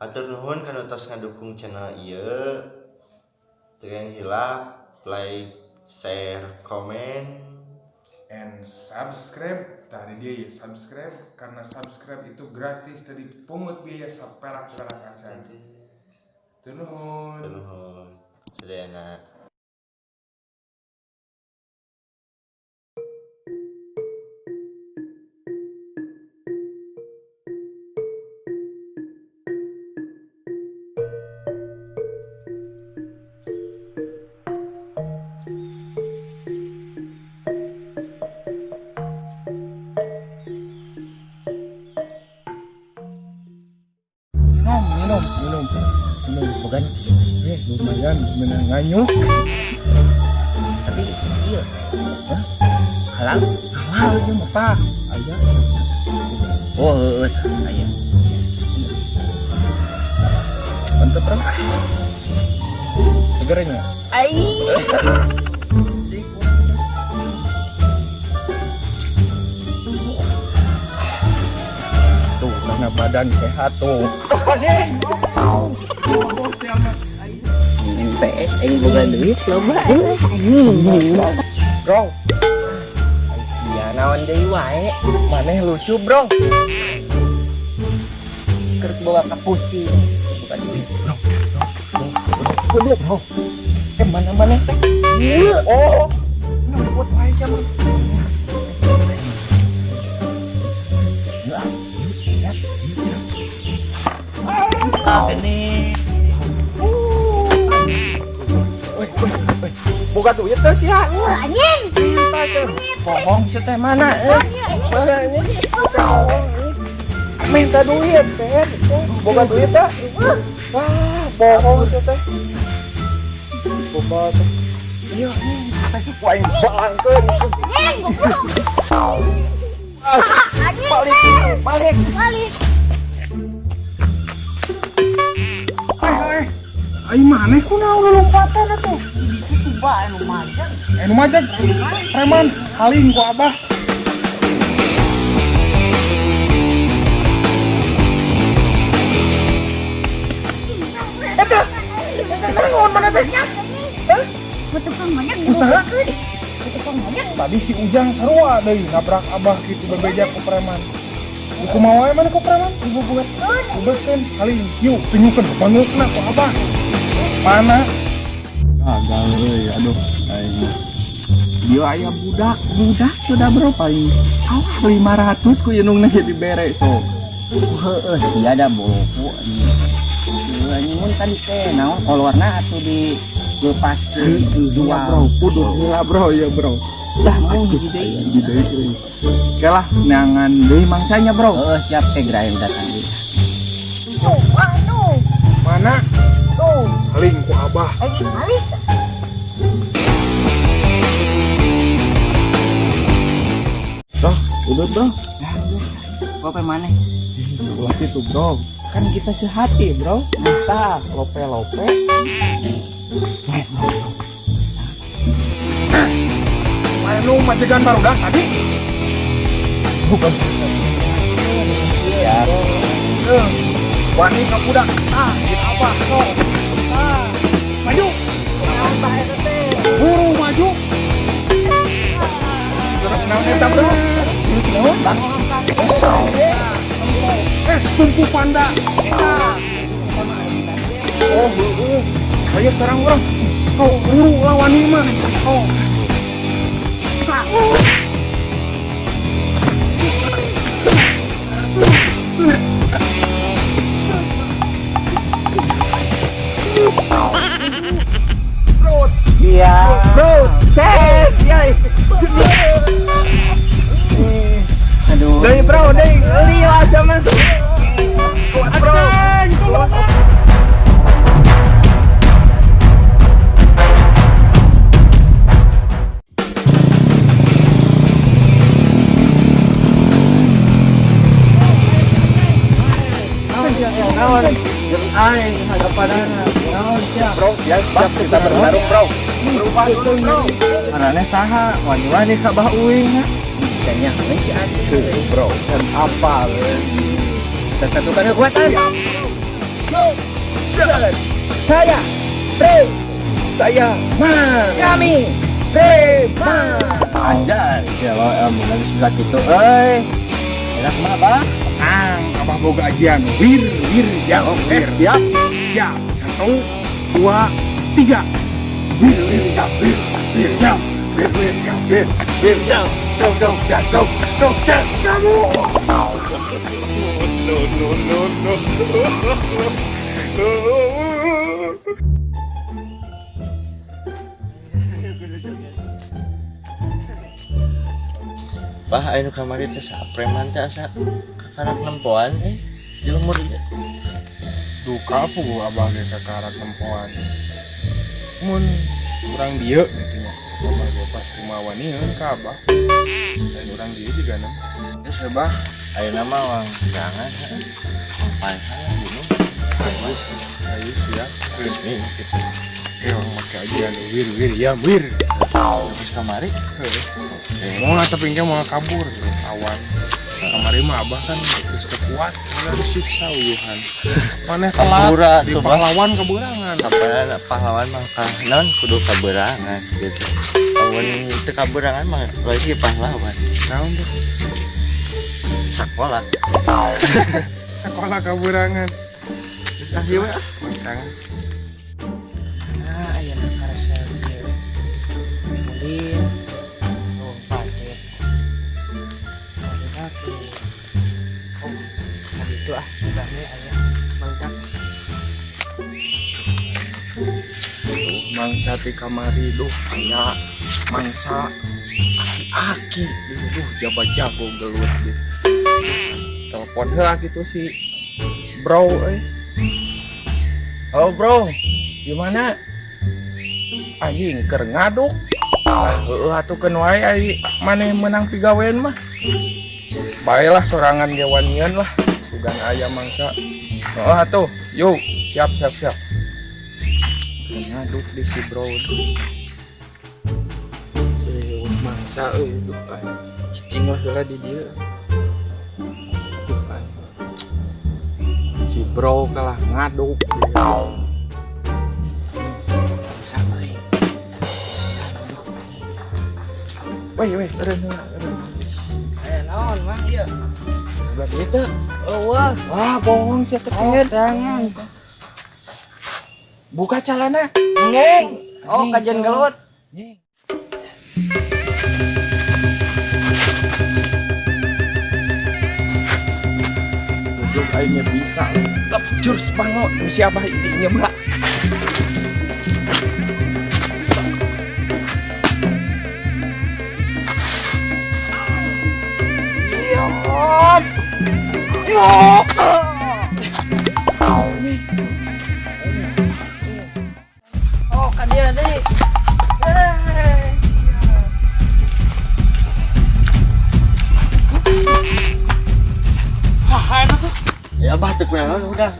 Hatur nuhun kana tos ngadukung channel ieu. Teu yang hilap, like, share, comment, and subscribe. Tadi dia ya subscribe, karena subscribe itu gratis, tadi pungut biaya saperak-perak acan. Tunuhun. Tunuhun. Sadayana. Minum, bukan? Lumayan, menanganyuk. Tapi iya, halal Halal mah apa? Aja. oh ayo Mantep bro. Segernya. Tuh, karena badan sehat tuh. PS aing boga duit loba Bro, sia naon deui wae maneh lucu bro. keur boga kapusi bukan duit Bro. Mana teh? Oh, nyebut wae siapa? ini Boga duit teh sia. Anjing. Bohong si teh mana? Minta duit teh. Boga duit teh. Wah, bohong si teh. Boga teh. Iya, wah yang bangkeun. Balik. Aing maneh kunaon lompatan atuh? Coba anu manjang. Nu majag. Preman haling ku Abah. Eta naon mana teh? Tukang manjang. Usaha? Tukang manjang. Tadi si Ujang sarua deui nabrak Abah kitu bebeja ku preman. Iku mau wae mana ku preman? Ibu buatkeun haling yuk tunjukkeun pangeukna ku Abah. Mana? Gagal euy, aduh aing. Dia aya budak sudah bro paling 500 ku yeunungna ge dibere so. heueuh sia da bobo anjing mun tadi teh naon kolorna atuh di lepas Iya bro, kudu gila bro ya bro. dah mau hiji deui Oke lah, neangan deui mangsanya bro. heueuh siap teh geura aing datang deui Aduh. Mana? Tuh. Haling ku Abah. Ayo balik. Bro, udut bro. apa maneh Ulah itu bro. Kan kita sehati bro. Kita lope-lope. Anu majikan baru dah tadi. Bukan. ya Wani ka budak. Kita apa? So. Maju. Buru maju. Terus naon eta bro? Terus naon? Tumpu panda. Oh, ayo sekarang bro. Oh, buru lawan ini mah. Oh. iya Bro, ses, yai. aduh Deui bro, deui lihat sama. Kuat bro. Naon? Aing hadapanana. Naon sia? Bro, siap kita bertarung bro. Berubah dulu bro. Anane saha? Wani-wani ka bah uing. Kayaknya si Adi Bro, dan apa? kita satukan kekuatan. Saya Mas. Kami Preman. Anjay, ya lo lagi sudah gitu. Enak mah Abah. Abah boga ajian. Wir ya. Oke, siap. Siap. 1, 2, 3. Wir ya. Dong, kamu. Bah, anu kamari teh sa preman teh asa kakarak nempoan di lumur ieu. Duka apa gua abah ge kakarak nempoan. Mun urang dieu gitu nya. Coba gua pas kumawa nieun ka abah. Dan urang dieu juga nem. Geus we bah, ayeuna mah wang jangan sampai sana gunung. Ayo siap. Resmi gitu. Orang make ajian wir ya wir. Terus kamari. Mau ngatepin mau kabur awan. Kamari mah abah kan terus kuat, mana disiksa uyuhan. Mana telat di pahlawan keberangan. Pahlawan mah non kudu kaberangan gitu. Lawan teu kaberangan mah lagi pahlawan. Naon tuh? Sakola. Sekolah keberangan. Terus asih we ah. Jangan. Nah, aya karasa ieu. Kemudian oh paket. Paket aku. Oh, itu sebabnya aya mangkat. Mangsa ti kamari duh aya mangsa aki-aki duh jago gelut gitu. Telepon heula gitu si bro Halo bro, gimana? Anjing keur ngaduk. Heueuh atukeun wae ai maneh menang pigawean mah. Baelah sorangan gewanian lah. Sugan aya mangsa. Heueuh atuh, yuk, siap. Ngaduk di si bro. Mangsa duh cicing lah heula di dieu. Si bro kalah ngaduk. Sampai. Weh, eureun. Naon mah ieu? Udah gitu. Wah, Bohong sih teh. jangan. Buka calana. Ngeng. Oh, kajian gelut. Ujung airnya bisa. Jurus bango siapa intinya mbak? Oh, kan dia nih. Ya bah teu kunaon udah.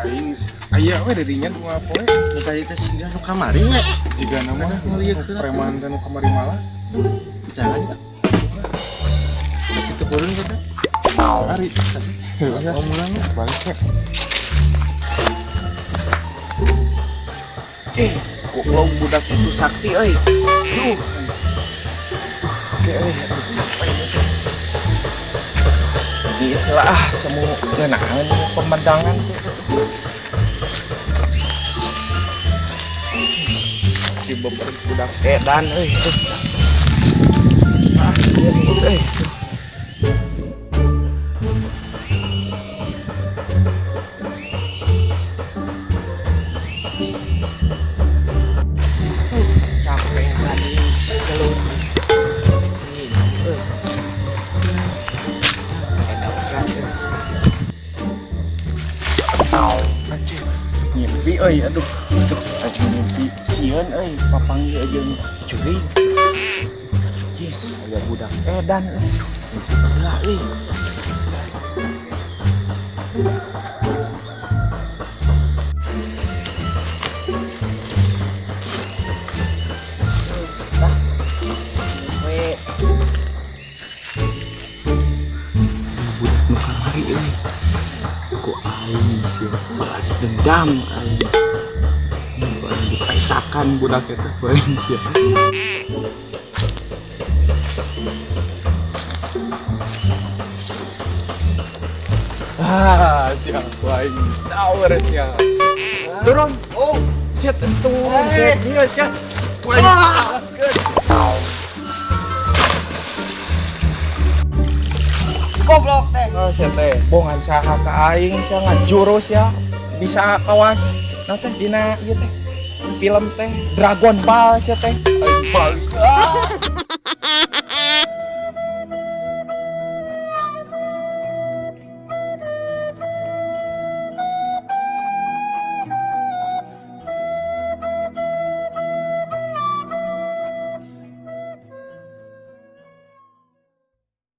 Aing aya we dirinya dua poe. Nu tadi teh siga nu kamari nya. Jiga nama ngelieukeun preman teh nu kamari malah. Jangan. Tapi teu peureun kita. Hari. Mau mulang Balik we. Goblok budak itu sakti euy. Duh. Oke euy, capek itu. Iyalah semua ngenahan pemandangan tuh. Si beber budak edan euy. Iya geus euy. Capek tadi gelut. Ngimpi euy aduh anjing ngimpi sieun euy papanggih jeung cuy aya budak edan euy heula euy budak nu kamari euy ku aing sih balas dendam aing dipesakan budak itu poin sia. Siap poin tower siap. Turun. Oh, siap turun. Dia siap. Poin. Goblok teh. Oh, siap teh. Bongan saha ka aing sia ngajurus ya. Bisa kawas. Nah teh dina ieu teh film teh Dragon Ball sia teh. Aing balik.